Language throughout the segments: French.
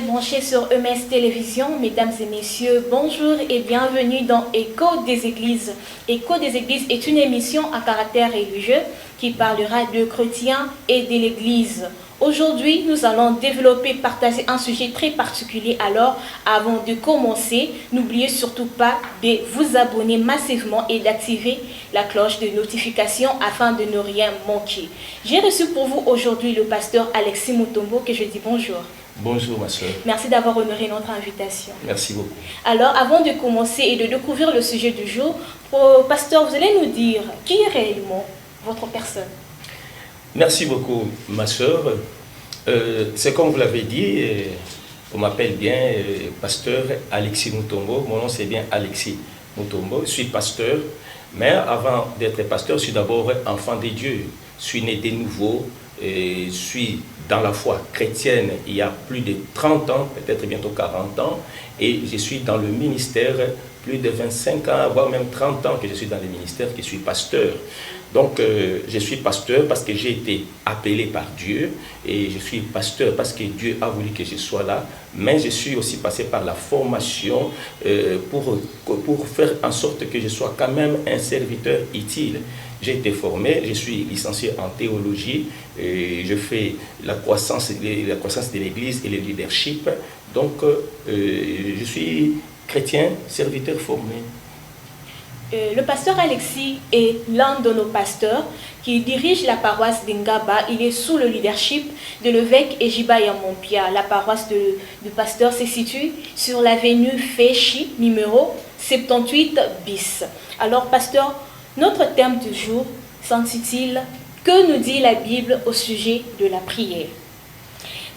branchés sur EMS Télévision, mesdames et messieurs, bonjour et bienvenue dans Écho des Églises. Écho des Églises est une émission à caractère religieux qui parlera de chrétiens et de l'Église. Aujourd'hui, nous allons développer, partager un sujet très particulier. Alors, avant de commencer, n'oubliez surtout pas de vous abonner massivement et d'activer la cloche de notification afin de ne rien manquer. J'ai reçu pour vous aujourd'hui le pasteur Alexis Mutombo, que je dis bonjour. Bonjour ma soeur. Merci d'avoir honoré notre invitation. Merci beaucoup. Alors, avant de commencer et de découvrir le sujet du jour, pasteur, vous allez nous dire qui est réellement votre personne? Merci beaucoup ma soeur. C'est comme vous l'avez dit, on m'appelle bien pasteur Alexis Mutombo. Mon nom c'est bien Alexis Mutombo. Je suis pasteur, mais avant d'être pasteur, je suis d'abord enfant de Dieu. Je suis né de nouveau, je suis dans la foi chrétienne il y a plus de 30 ans, peut-être bientôt 40 ans, et je suis dans le ministère plus de 25 ans, voire même 30 ans que je suis dans le ministère, que je suis pasteur. Donc, je suis pasteur parce que j'ai été appelé par Dieu et je suis pasteur parce que Dieu a voulu que je sois là, mais je suis aussi passé par la formation pour faire en sorte que je sois quand même un serviteur utile. J'ai été formé, je suis licencié en théologie, et je fais la croissance de l'Église et le leadership. Donc, je suis chrétien, serviteur formé. Le pasteur Alexis est l'un de nos pasteurs qui dirige la paroisse d'Ingaba. Il est sous le leadership de l'évêque Ejiba Yamompia. La paroisse du pasteur se situe sur l'avenue Féchi, numéro 78 bis. Alors, pasteur, notre thème du jour s'intitule « Que nous dit la Bible au sujet de la prière ?»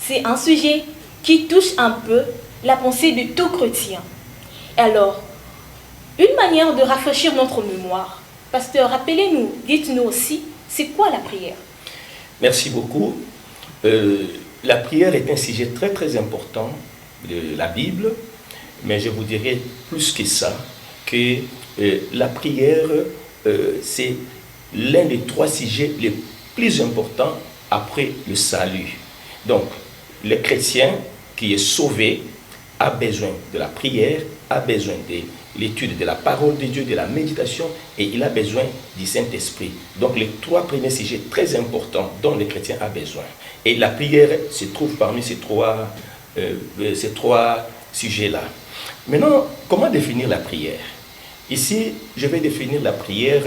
C'est un sujet qui touche un peu la pensée de tout chrétien. Alors, une manière de rafraîchir notre mémoire. Pasteur, rappelez-nous, dites-nous aussi, c'est quoi la prière? Merci beaucoup. La prière est un sujet très très important de la Bible, mais je vous dirais plus que ça, que la prière, c'est l'un des trois sujets les plus importants après le salut. Donc, le chrétien qui est sauvé a besoin de la prière, a besoin de l'étude de la parole de Dieu, de la méditation, et il a besoin du Saint-Esprit. Donc les trois premiers sujets très importants dont le chrétien a besoin. Et la prière se trouve parmi ces trois sujets-là. Maintenant, comment définir la prière? Ici, je vais définir la prière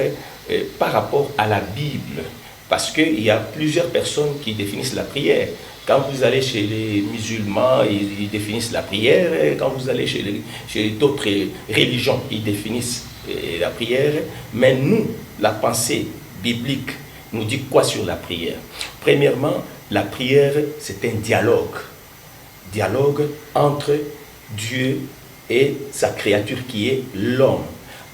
par rapport à la Bible, parce qu'il y a plusieurs personnes qui définissent la prière. Quand vous allez chez les musulmans, ils définissent la prière. Quand vous allez chez d'autres religions, ils définissent la prière. Mais nous, la pensée biblique nous dit quoi sur la prière? Premièrement, la prière, c'est un dialogue. Dialogue entre Dieu et sa créature qui est l'homme.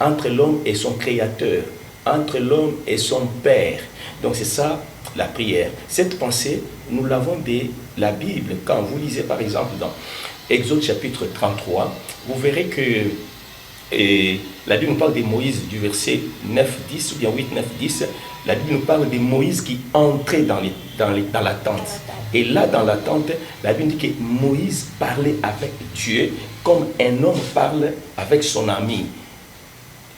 Entre l'homme et son créateur. Entre l'homme et son père. Donc c'est ça la prière. Cette pensée, nous l'avons de la Bible. Quand vous lisez par exemple dans Exode chapitre 33, vous verrez que la Bible nous parle de Moïse du verset 9, 10 ou bien 8, 9, 10. La Bible nous parle de Moïse qui entrait dans la tente. Et là, dans la tente, la Bible dit que Moïse parlait avec Dieu comme un homme parle avec son ami.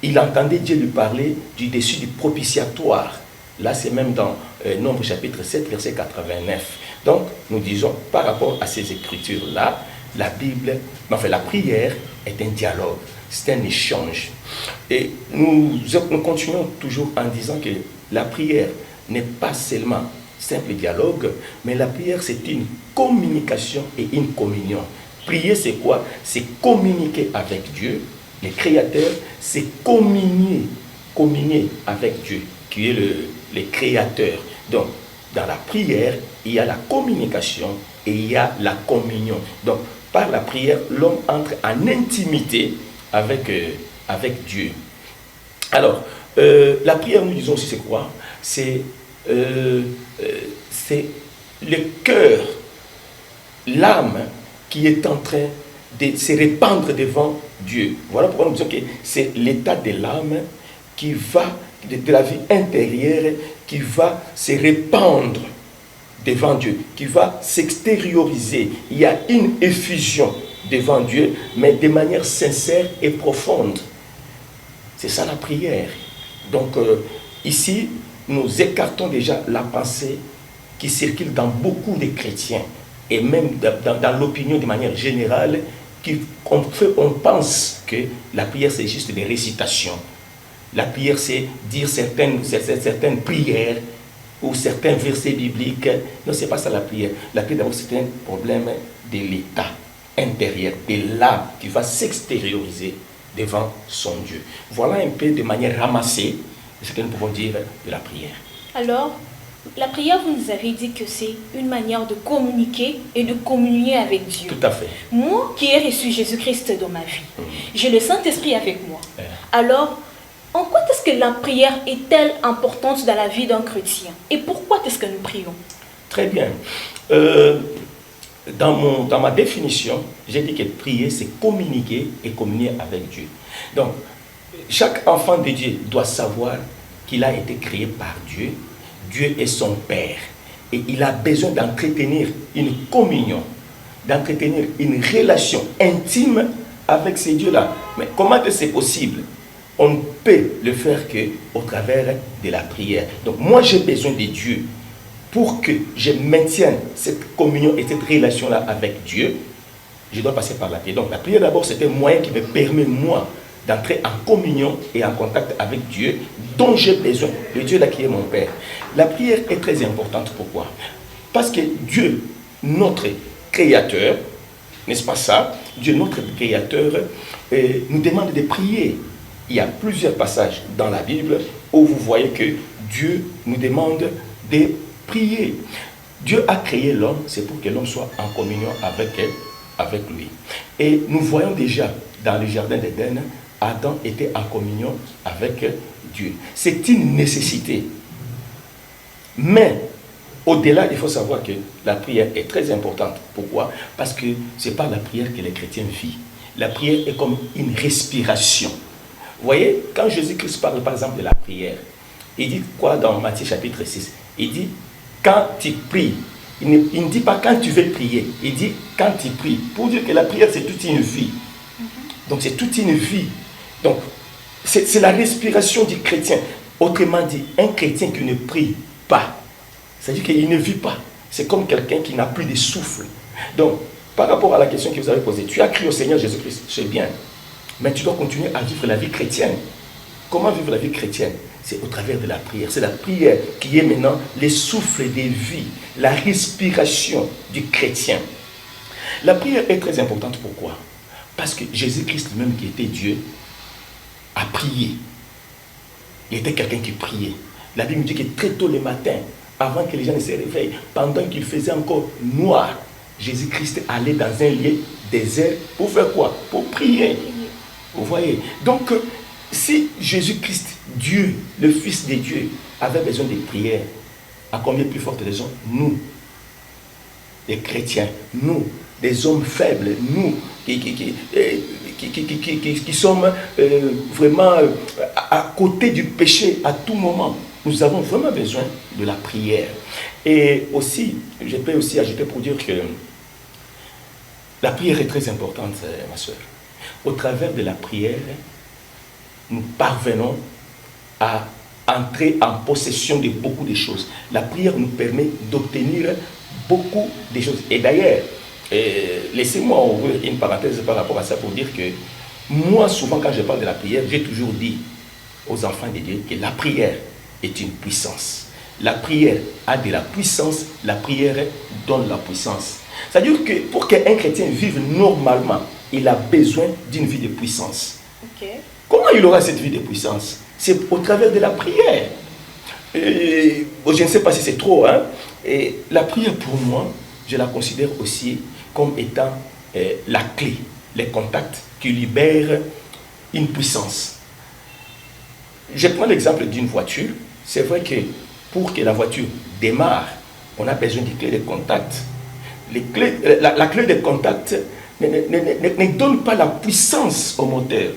Il entendait Dieu lui parler du dessus du propitiatoire. Là, c'est même dans Nombre chapitre 7, verset 89. Donc, nous disons, par rapport à ces écritures-là, la Bible, enfin la prière est un dialogue, c'est un échange. Et nous continuons toujours en disant que la prière n'est pas seulement simple dialogue, mais la prière, c'est une communication et une communion. Prier, c'est quoi? C'est communiquer avec Dieu, le Créateur, c'est communier avec Dieu, qui est le Créateur. Donc, dans la prière, il y a la communication et il y a la communion. Donc, par la prière, l'homme entre en intimité avec Dieu. Alors, la prière, nous disons aussi, c'est quoi? C'est le cœur, l'âme qui est en train de se répandre devant Dieu. Voilà pourquoi nous disons que c'est l'état de l'âme qui va, de la vie intérieure, qui va se répandre devant Dieu, qui va s'extérioriser. Il y a une effusion devant Dieu, mais de manière sincère et profonde. C'est ça la prière. Donc ici, nous écartons déjà la pensée qui circule dans beaucoup de chrétiens, et même dans l'opinion de manière générale, on pense que la prière c'est juste des récitations. La prière c'est dire certaines prières ou certains versets bibliques. Non, ce n'est pas ça la prière. La prière d'abord c'est un problème de l'état intérieur, de l'âme qui va s'extérioriser devant son Dieu. Voilà un peu de manière ramassée ce que nous pouvons dire de la prière. Alors, la prière, vous nous avez dit que c'est une manière de communiquer et de communier avec Dieu. Tout à fait. Moi qui ai reçu Jésus-Christ dans ma vie, j'ai le Saint-Esprit avec moi. Alors, en quoi est-ce que la prière est-elle importante dans la vie d'un chrétien? Et pourquoi est-ce que nous prions? Très bien. Dans ma définition, j'ai dit que prier, c'est communiquer et communier avec Dieu. Donc, chaque enfant de Dieu doit savoir qu'il a été créé par Dieu. Dieu est son Père. Et il a besoin d'entretenir une communion, d'entretenir une relation intime avec ces dieux-là. Mais comment c'est possible? On ne peut le faire qu'au travers de la prière. Donc moi, j'ai besoin de Dieu pour que je maintienne cette communion et cette relation-là avec Dieu. Je dois passer par la prière. Donc la prière d'abord, c'est un moyen qui me permet, moi, d'entrer en communion et en contact avec Dieu dont j'ai besoin, le Dieu là qui est mon Père. La prière est très importante. Pourquoi? Parce que Dieu, notre Créateur, n'est-ce pas ça? Dieu, notre Créateur, nous demande de prier. Il y a plusieurs passages dans la Bible où vous voyez que Dieu nous demande de prier. Dieu a créé l'homme, c'est pour que l'homme soit en communion avec lui. Et nous voyons déjà dans le jardin d'Éden, Adam était en communion avec Dieu. C'est une nécessité. Mais, au-delà, il faut savoir que la prière est très importante. Pourquoi? Parce que ce n'est pas la prière que les chrétiens vivent. La prière est comme une respiration. Vous voyez, quand Jésus-Christ parle par exemple de la prière, il dit quoi dans Matthieu chapitre 6? Il dit, quand tu pries, il ne dit pas quand tu veux prier, il dit quand tu pries. Pour dire que la prière c'est toute une vie. Donc c'est toute une vie. Donc c'est la respiration du chrétien. Autrement dit, un chrétien qui ne prie pas, c'est-à-dire qu'il ne vit pas. C'est comme quelqu'un qui n'a plus de souffle. Donc, par rapport à la question que vous avez posée, tu as cru au Seigneur Jésus-Christ, c'est bien. Mais tu dois continuer à vivre la vie chrétienne. Comment vivre la vie chrétienne? C'est au travers de la prière. C'est la prière qui est maintenant le souffle de vie, la respiration du chrétien. La prière est très importante. Pourquoi? Parce que Jésus-Christ lui-même qui était Dieu a prié. Il était quelqu'un qui priait. La Bible dit que très tôt le matin, avant que les gens ne se réveillent, pendant qu'il faisait encore noir, Jésus-Christ allait dans un lieu désert pour faire quoi? Pour prier. Vous voyez? Donc, si Jésus-Christ, Dieu, le Fils de Dieu, avait besoin de prière, à combien plus forte raison, nous, les chrétiens, nous, des hommes faibles, nous, qui sommes vraiment à côté du péché à tout moment, nous avons vraiment besoin de la prière. Et aussi, je peux aussi ajouter pour dire que la prière est très importante, ma soeur. Au travers de la prière, nous parvenons à entrer en possession de beaucoup de choses. La prière nous permet d'obtenir beaucoup de choses. Et d'ailleurs, laissez-moi ouvrir une parenthèse par rapport à ça pour dire que moi, souvent, quand je parle de la prière, j'ai toujours dit aux enfants de Dieu que la prière est une puissance. La prière a de la puissance, la prière donne la puissance. C'est-à-dire que pour qu'un chrétien vive normalement, il a besoin d'une vie de puissance. Okay. Comment il aura cette vie de puissance? C'est au travers de la prière. Je ne sais pas si c'est trop, hein? Et la prière, pour moi, je la considère aussi comme étant la clé, les contacts qui libèrent une puissance. Je prends l'exemple d'une voiture. C'est vrai que pour que la voiture démarre, on a besoin des clés de contact. La clé de contact ne donne pas la puissance au moteur,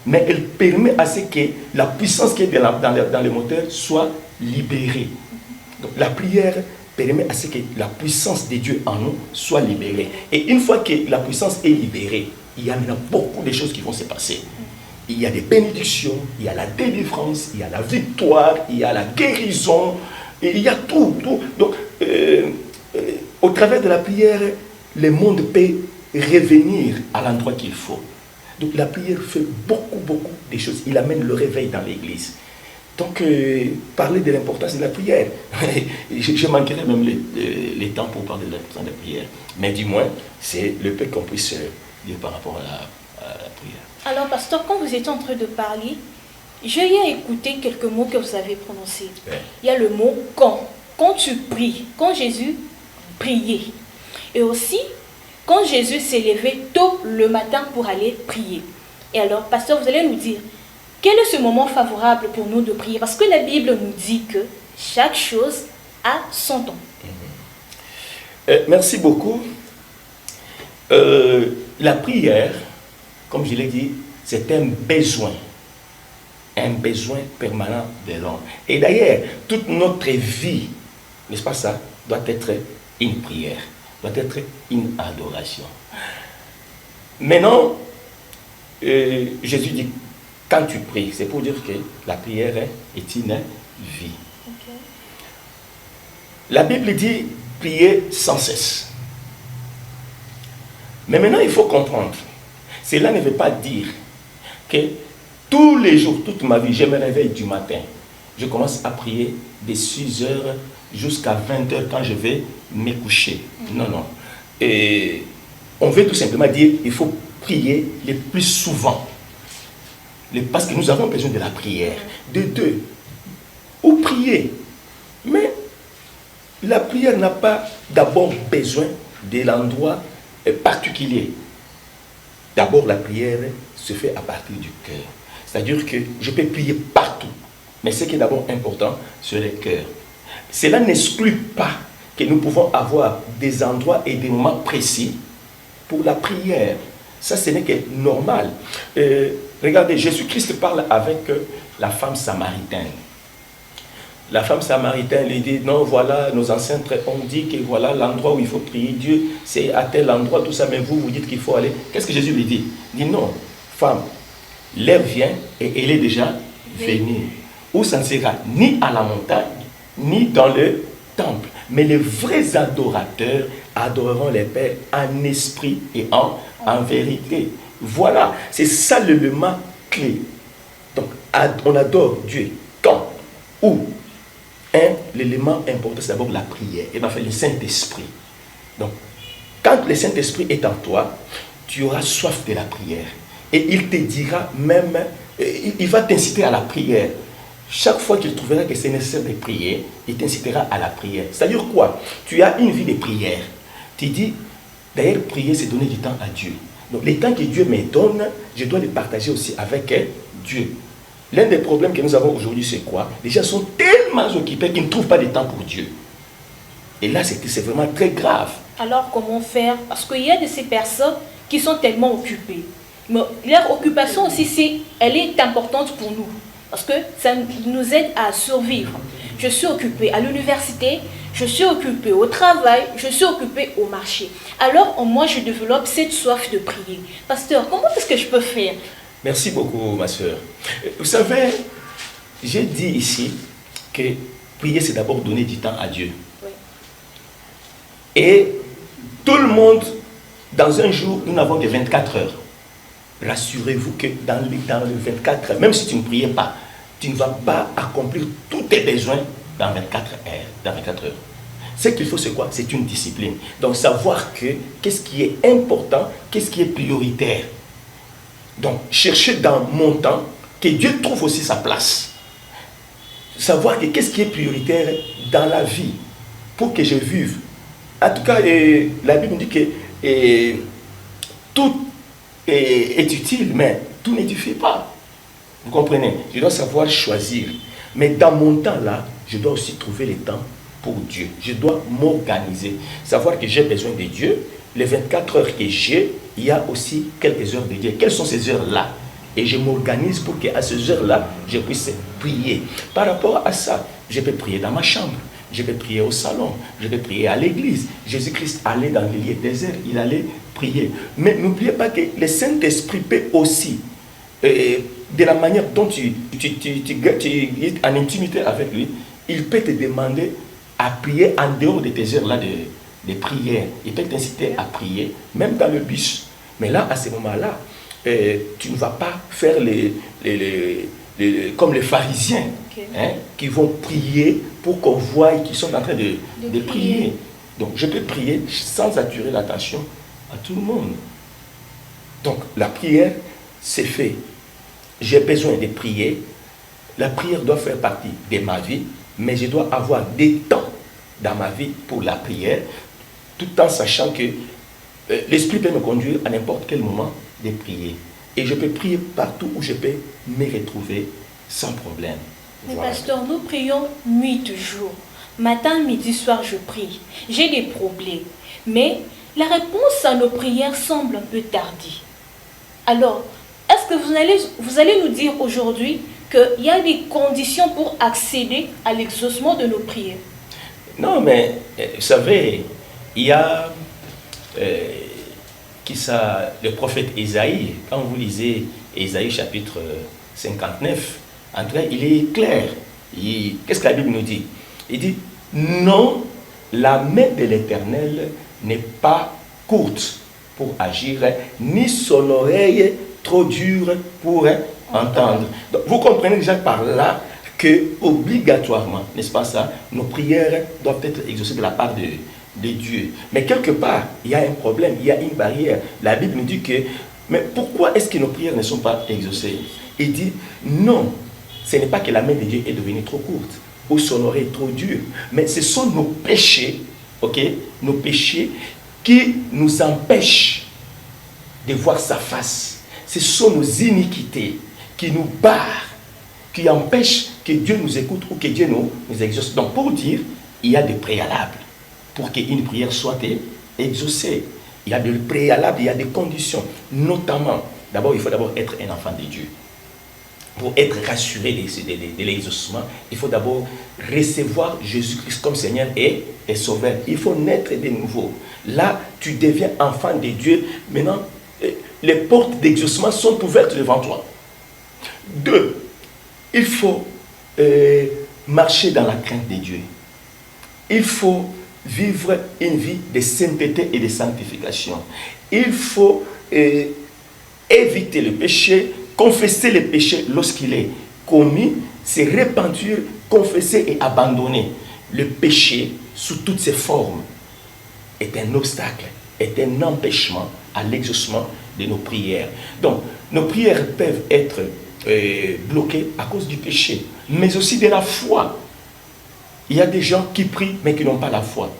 mais elle permet à ce que la puissance qui est dans le moteur soit libérée. Donc la prière permet à ce que la puissance de Dieu en nous soit libérée. Et une fois que la puissance est libérée, il y a maintenant beaucoup de choses qui vont se passer. Il y a des bénédictions, il y a la délivrance, il y a la victoire, il y a la guérison, il y a tout. Donc, au travers de la prière, le monde peut revenir à l'endroit qu'il faut. Donc la prière fait beaucoup de choses. Il amène le réveil dans l'église. Donc, parler de l'importance de la prière. Je manquerai même les temps pour parler de l'importance de la prière. Mais du moins, c'est le peu qu'on puisse dire par rapport à la prière. Alors, pasteur, quand vous étiez en train de parler, j'ai écouté quelques mots que vous avez prononcés. Ouais. Il y a le mot « quand ». Quand tu pries, quand Jésus priait. Et aussi, quand Jésus s'est levé tôt le matin pour aller prier. Et alors, pasteur, vous allez nous dire, quel est ce moment favorable pour nous de prier? Parce que la Bible nous dit que chaque chose a son temps. Merci beaucoup. La prière, comme je l'ai dit, c'est un besoin permanent de l'homme. Et d'ailleurs, toute notre vie, n'est-ce pas ça, doit être une prière, doit être une adoration. Maintenant, Jésus dit, quand tu pries, c'est pour dire que la prière est une vie. Okay. La Bible dit, prier sans cesse. Mais maintenant, il faut comprendre, cela ne veut pas dire que tous les jours, toute ma vie, je me réveille du matin, je commence à prier de 6 heures jusqu'à 20 heures quand je vais me coucher. Non. Et on veut tout simplement dire qu'il faut prier le plus souvent. Parce que nous avons besoin de la prière. De deux, ou prier. Mais la prière n'a pas d'abord besoin de l'endroit particulier. D'abord, la prière se fait à partir du cœur. C'est-à-dire que je peux prier partout. Mais ce qui est d'abord important, c'est le cœur. Cela n'exclut pas que nous pouvons avoir des endroits et des moments précis pour la prière. Ça, ce n'est que normal. Regardez, Jésus-Christ parle avec la femme samaritaine. La femme samaritaine lui dit, non, voilà, nos ancêtres ont dit que voilà l'endroit où il faut prier Dieu, c'est à tel endroit, tout ça, mais vous dites qu'il faut aller. Qu'est-ce que Jésus lui dit? Il dit, non, femme, l'heure vient et elle est déjà venue. Où ça ne sera ni à la montagne, ni dans le temple. Mais les vrais adorateurs adoreront les Pères en esprit et en vérité. Voilà, c'est ça l'élément clé. Donc, on adore Dieu quand? Où? L'élément important, c'est d'abord la prière. Et enfin, le Saint-Esprit. Donc, quand le Saint-Esprit est en toi, tu auras soif de la prière. Et il te dira même, il va t'inciter à la prière. Chaque fois qu'il trouvera que c'est nécessaire de prier, il t'incitera à la prière. C'est-à-dire quoi? Tu as une vie de prière. Tu dis, d'ailleurs, prier, c'est donner du temps à Dieu. Donc, les temps que Dieu me donne, je dois les partager aussi avec Dieu. L'un des problèmes que nous avons aujourd'hui, c'est quoi? Les gens sont tellement occupés qu'ils ne trouvent pas de temps pour Dieu. Et là, c'est vraiment très grave. Alors, comment faire? Parce qu'il y a de ces personnes qui sont tellement occupées. Mais leur occupation aussi, elle est importante pour nous. Parce que ça nous aide à survivre. Je suis occupée à l'université, je suis occupée au travail, je suis occupée au marché. Alors, moi, je développe cette soif de prier. Pasteur, comment est-ce que je peux faire? Merci beaucoup, ma soeur. Vous savez, j'ai dit ici que prier, c'est d'abord donner du temps à Dieu. Oui. Et tout le monde, dans un jour, nous n'avons que 24 heures. Rassurez-vous que dans les 24 heures, même si tu ne priais pas, tu ne vas pas accomplir tous tes besoins dans 24 heures. Ce qu'il faut, c'est quoi? C'est une discipline. Donc, savoir qu'est-ce qui est important, qu'est-ce qui est prioritaire. Donc, chercher dans mon temps que Dieu trouve aussi sa place. Savoir que qu'est-ce qui est prioritaire dans la vie pour que je vive. En tout cas, la Bible dit que tout est utile, mais tout n'édifie pas. Vous comprenez? Je dois savoir choisir. Mais dans mon temps-là, je dois aussi trouver le temps pour Dieu. Je dois m'organiser. Savoir que j'ai besoin de Dieu. Les 24 heures que j'ai, il y a aussi quelques heures de Dieu. Quelles sont ces heures-là? Et je m'organise pour qu'à ces heures-là, je puisse prier. Par rapport à ça, je peux prier dans ma chambre. je vais prier au salon, je vais prier à l'église. Jésus-Christ allait dans les lieux déserts, il allait prier. Mais n'oubliez pas que le Saint-Esprit peut aussi, de la manière dont tu es en intimité avec lui, il peut te demander à prier en dehors de tes heures là de prière. Il peut t'inciter à prier, même dans le bus. Mais là, à ce moment-là, tu ne vas pas faire comme les pharisiens, qui vont prier pour qu'on voie qu'ils sont en train de prier. Donc, je peux prier sans attirer l'attention à tout le monde. Donc, la prière, c'est fait. J'ai besoin de prier. La prière doit faire partie de ma vie, mais je dois avoir des temps dans ma vie pour la prière, tout en sachant que l'Esprit peut me conduire à n'importe quel moment de prier. Et je peux prier partout où je peux me retrouver sans problème. Mais Voilà. pasteur, nous prions nuit jour. Matin, midi, soir, je prie. J'ai des problèmes. Mais la réponse à nos prières semble un peu tardive. Alors, est-ce que vous allez nous dire aujourd'hui qu'il y a des conditions pour accéder à l'exaucement de nos prières? Non, mais vous savez, il y a le prophète Ésaïe. Quand vous lisez Ésaïe chapitre 59, en tout cas, il est clair. Qu'est-ce que la Bible nous dit? Il dit, non, la main de l'Éternel n'est pas courte pour agir, ni son oreille trop dure pour entendre. Donc, vous comprenez déjà par là que obligatoirement, n'est-ce pas ça, nos prières doivent être exaucées de la part de Dieu. Mais quelque part, il y a un problème, il y a une barrière. La Bible nous dit que, mais pourquoi est-ce que nos prières ne sont pas exaucées? Il dit, non, ce n'est pas que la main de Dieu est devenue trop courte ou son oreille trop dure, mais ce sont nos péchés, ok, nos péchés qui nous empêchent de voir sa face. Ce sont nos iniquités qui nous barrent, qui empêchent que Dieu nous écoute ou que Dieu nous exauce. Donc pour dire, il y a des préalables pour qu'une prière soit exaucée. Il y a des préalables, il y a des conditions. Notamment, d'abord, il faut d'abord être un enfant de Dieu. Pour être rassuré de l'exaucement, il faut d'abord recevoir Jésus-Christ comme Seigneur et Sauveur. Il faut naître de nouveau. Là, tu deviens enfant de Dieu. Maintenant, les portes d'exaucement sont ouvertes devant toi. 2, il faut marcher dans la crainte de Dieu. Il faut vivre une vie de sainteté et de sanctification. Il faut éviter le péché, confesser le péché lorsqu'il est commis, se repentir, confesser et abandonner. Le péché, sous toutes ses formes, est un obstacle, est un empêchement à l'exaucement de nos prières. Donc, nos prières peuvent être bloquées à cause du péché, mais aussi de la foi. Il y a des gens qui prient, mais qui n'ont pas la foi.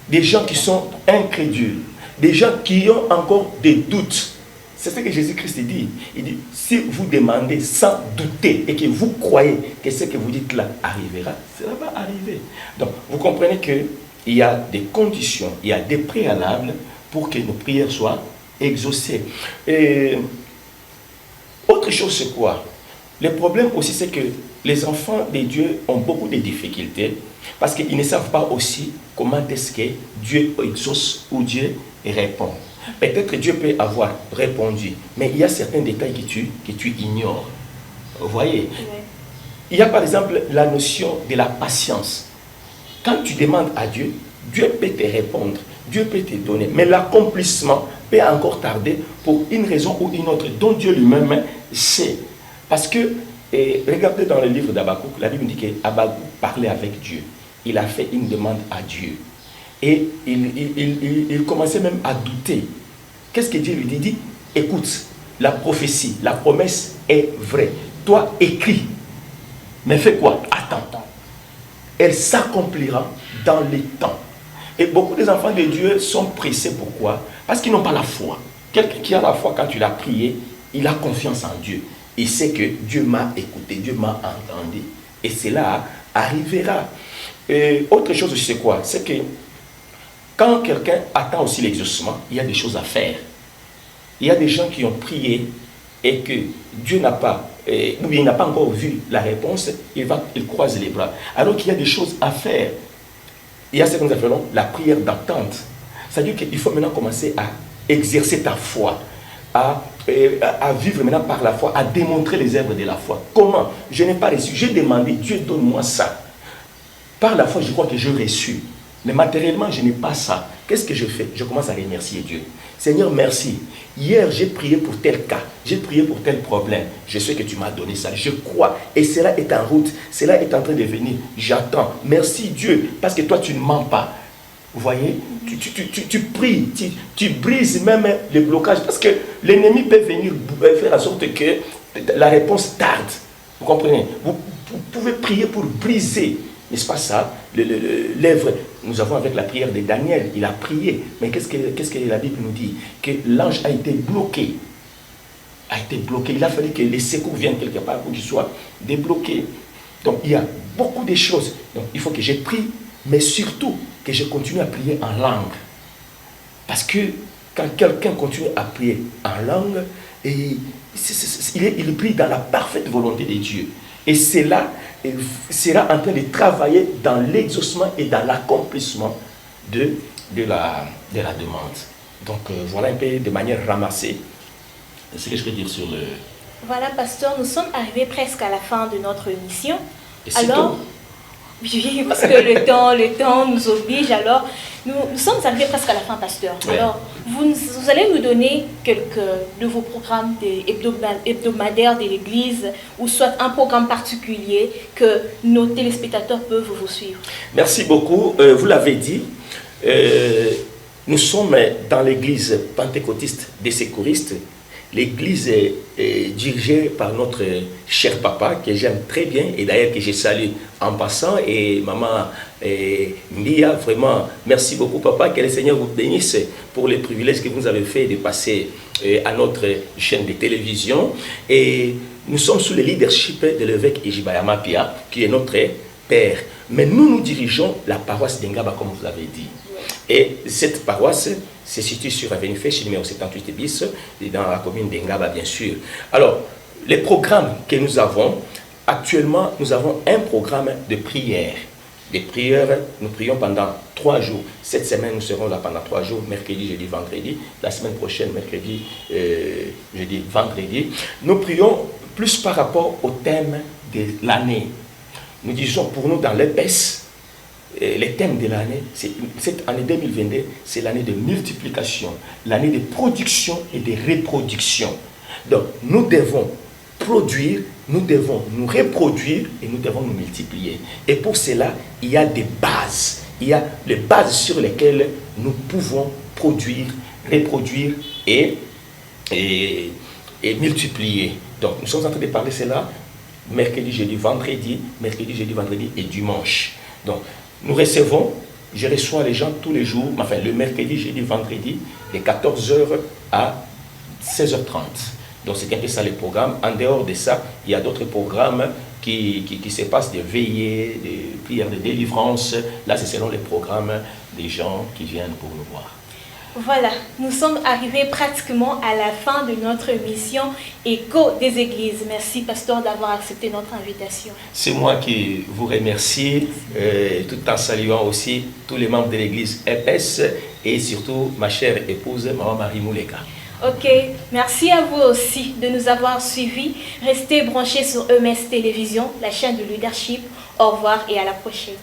Des gens qui sont incrédules. Des gens qui ont encore des doutes. C'est ce que Jésus-Christ dit. Il dit, si vous demandez sans douter et que vous croyez que ce que vous dites là arrivera, cela va arriver. Donc, vous comprenez qu'il y a des conditions, il y a des préalables pour que nos prières soient exaucées. Et autre chose, c'est quoi? Le problème aussi, c'est que les enfants de Dieu ont beaucoup de difficultés parce qu'ils ne savent pas aussi comment est-ce que Dieu exauce ou Dieu répond. Peut-être Dieu peut avoir répondu, mais il y a certains détails que tu ignores. Vous voyez? Il y a par exemple la notion de la patience. Quand tu demandes à Dieu, Dieu peut te répondre, Dieu peut te donner, mais l'accomplissement peut encore tarder pour une raison ou une autre dont Dieu lui-même sait. Parce que, regardez dans le livre d'Habakkuk, la Bible dit qu'Habakkuk parlait avec Dieu. Il a fait une demande à Dieu. Et il commençait même à douter. Qu'est-ce que Dieu lui dit? Il dit, écoute, la prophétie, la promesse est vraie. Toi, écris. Mais fais quoi? Attends. Elle s'accomplira dans les temps. Et beaucoup des enfants de Dieu sont pressés. Pourquoi? Parce qu'ils n'ont pas la foi. Quelqu'un qui a la foi, quand tu l'as prié, il a confiance en Dieu. Il sait que Dieu m'a écouté, Dieu m'a entendu. Et cela arrivera. Et autre chose, c'est quoi? C'est que quand quelqu'un attend aussi l'exaucement, il y a des choses à faire. Il y a des gens qui ont prié et que Dieu n'a pas ou bien il n'a pas encore vu la réponse, il croise les bras. Alors qu'il y a des choses à faire. Il y a ce que nous appelons la prière d'attente. C'est-à-dire qu'il faut maintenant commencer à exercer ta foi, à vivre maintenant par la foi, à démontrer les œuvres de la foi. Comment? Je n'ai pas reçu. J'ai demandé, Dieu donne-moi ça. Par la foi, je crois que j'ai reçu. Mais matériellement, je n'ai pas ça. Qu'est-ce que je fais? Je commence à remercier Dieu. Seigneur, merci. Hier, j'ai prié pour tel cas. J'ai prié pour tel problème. Je sais que tu m'as donné ça. Je crois. Et cela est en route. Cela est en train de venir. J'attends. Merci Dieu. Parce que toi, tu ne mens pas. Vous voyez? Tu pries. Tu brises même les blocages. Parce que l'ennemi peut venir faire en sorte que la réponse tarde. Vous comprenez? Vous pouvez prier pour briser. N'est-ce pas ça? L'œuvre, nous avons avec la prière de Daniel, il a prié. Mais qu'est-ce que la Bible nous dit? Que l'ange a été bloqué. A été bloqué. Il a fallu que les secours viennent quelque part pour qu'il soit débloqué. Donc il y a beaucoup de choses. Donc il faut que je prie, mais surtout que je continue à prier en langue. Parce que quand quelqu'un continue à prier en langue, il prie dans la parfaite volonté de Dieu. Et cela sera en train de travailler dans l'exaucement et dans l'accomplissement de la demande. Donc voilà un peu de manière ramassée ce que je peux dire sur le... Voilà, pasteur, nous sommes arrivés presque à la fin de notre émission. Et alors, oui, parce que le temps nous oblige. Alors, nous sommes arrivés presque à la fin, pasteur. Ouais. Alors, vous allez nous donner quelques de vos programmes hebdomadaires de l'Église, ou soit un programme particulier que nos téléspectateurs peuvent vous suivre. Merci beaucoup. Vous l'avez dit, nous sommes dans l'Église pentecôtiste des secouristes. L'église est dirigée par notre cher papa, que j'aime très bien, et d'ailleurs que je salue en passant. Et maman Mia, vraiment, merci beaucoup papa, que le Seigneur vous bénisse pour les privilèges que vous avez fait de passer à notre chaîne de télévision. Et nous sommes sous le leadership de l'évêque Ejibaya Mapia, qui est notre père. Mais nous dirigeons la paroisse d'Engaba, comme vous l'avez dit. Et cette paroisse se situe sur Avenue Fèche, numéro 78 bis, dans la commune d'Engaba, bien sûr. Alors, les programmes que nous avons, actuellement, nous avons un programme de prière. Des prières, nous prions pendant 3 jours. Cette semaine, nous serons là pendant 3 jours, mercredi, jeudi, vendredi. La semaine prochaine, mercredi, jeudi, vendredi. Nous prions plus par rapport au thème de l'année. Nous disons pour nous dans l'épaisse, les thèmes de l'année, cette année 2022, c'est l'année de multiplication, l'année de production et de reproduction. Donc, nous devons produire, nous devons nous reproduire et nous devons nous multiplier. Et pour cela, il y a des bases. Il y a les bases sur lesquelles nous pouvons produire, reproduire et multiplier. Donc, nous sommes en train de parler de cela mercredi, jeudi, vendredi et dimanche. Donc, nous recevons, je reçois les gens tous les jours, enfin le mercredi, jeudi, vendredi, de 14h à 16h30. Donc c'est un peu ça le programme. En dehors de ça, il y a d'autres programmes qui se passent, des veillées, des prières de délivrance. Là, c'est selon les programmes des gens qui viennent pour nous voir. Voilà, nous sommes arrivés pratiquement à la fin de notre émission Écho des Églises. Merci, pasteur, d'avoir accepté notre invitation. C'est moi qui vous remercie, tout en saluant aussi tous les membres de l'Église EPS et surtout ma chère épouse, Maman Marie Mouleka. Ok, merci à vous aussi de nous avoir suivis. Restez branchés sur EMS Télévision, la chaîne de leadership. Au revoir et à la prochaine.